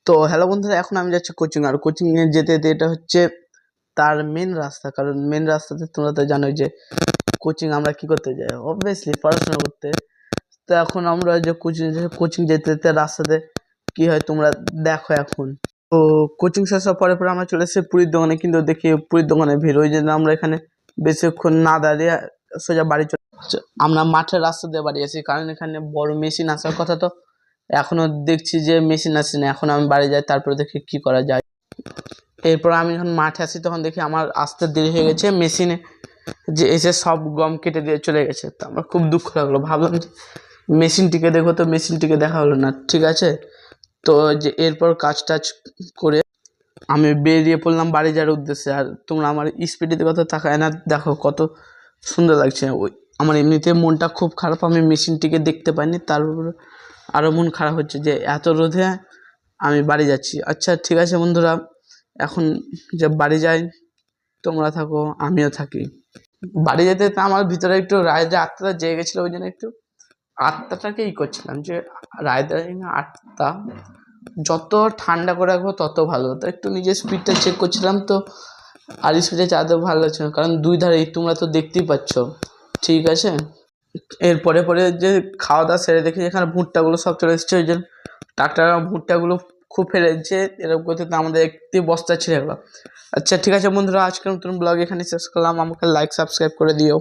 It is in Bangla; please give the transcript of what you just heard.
তো হ্যালো বন্ধুরা, এখন আমি যাচ্ছি কোচিং। আর কোচিং এ যেতে যেতে এটা হচ্ছে তার মেন রাস্তা, কারণ মেন রাস্তাতে তোমরা তো জানোই যে কোচিং আমরা কি করতে যাই, অবভিয়াসলি পড়াশোনা করতে। তো এখন আমরা যে কোচিং যেতে যেতে রাস্তাতে কি হয় তোমরা দেখো। এখন তো কোচিং শেষ হওয়ার পরে পরে আমরা চলে এসেছি পুরীর দোকানে, কিন্তু দেখি পুরীর দোকানে ভিড়, ওই জন্য আমরা এখানে বেশিক্ষণ না দাঁড়িয়ে সোজা বাড়ি আমরা মাঠের রাস্তা দিয়ে বাড়ি আসি, কারণ এখানে বড় মেশিন আসার কথা। তো এখনো দেখছি যে মেশিন আসছে না, এখন আমি বাড়ি যাই, তারপরে দেখি কি করা যায়। এরপর আমি যখন মাঠে আসি তখন দেখি আমার আসতে দেরি হয়ে গেছে, মেশিনে যে এসে সব গম কেটে দিয়ে চলে গেছে। তো আমার খুব দুঃখ লাগলো, ভাবলাম যে মেশিনটিকে দেখো, তো মেশিনটিকে দেখা হলো না। ঠিক আছে, তো যে এরপর কাজ টাজ করে আমি বেরিয়ে পড়লাম বাড়ি যাওয়ার উদ্দেশ্যে। আর তোমরা আমার স্পিডের কথা তাকায় না, দেখো কত সুন্দর লাগছে। ওই আমার এমনিতে মনটা খুব খারাপ, আমি মেশিনটিকে দেখতে পাইনি, তার উপরে আরও মন খারাপ হচ্ছে যে এত রোদে আমি বাড়ি যাচ্ছি। আচ্ছা ঠিক আছে বন্ধুরা, এখন যে বাড়ি যাই, তোমরা থাকো আমিও থাকি। বাড়ি যেতে যেতে আমার ভিতরে একটু রায়দের আত্মাটা জেগে গেছিলো, ওই জন্য একটু আত্মাটাকে করছিলাম যে রায়দের আত্মা যত ঠান্ডা করে রাখবো তত ভালো। তো একটু নিজের স্পিডটা চেক করছিলাম, তো আর স্পিডে চালাতে ভালো লাগছে না, কারণ দুই ধারে তোমরা তো দেখতেই পাচ্ছ। ঠিক আছে, এরপরে পরে যে খাওয়া দাওয়া সেরে দেখি এখানে ভুট্টাগুলো সব চলে এসেছে, ওই জন্য ডাক্তার ভুট্টাগুলো খুব ফেলে দিচ্ছে, এরকম করতে তো আমাদের একটি বস্তা ছিঁড়ে গেলো। আচ্ছা ঠিক আছে বন্ধুরা, আজকের নতুন ব্লগ এখানে শেষ করলাম, আমাকে লাইক সাবস্ক্রাইব করে দিও।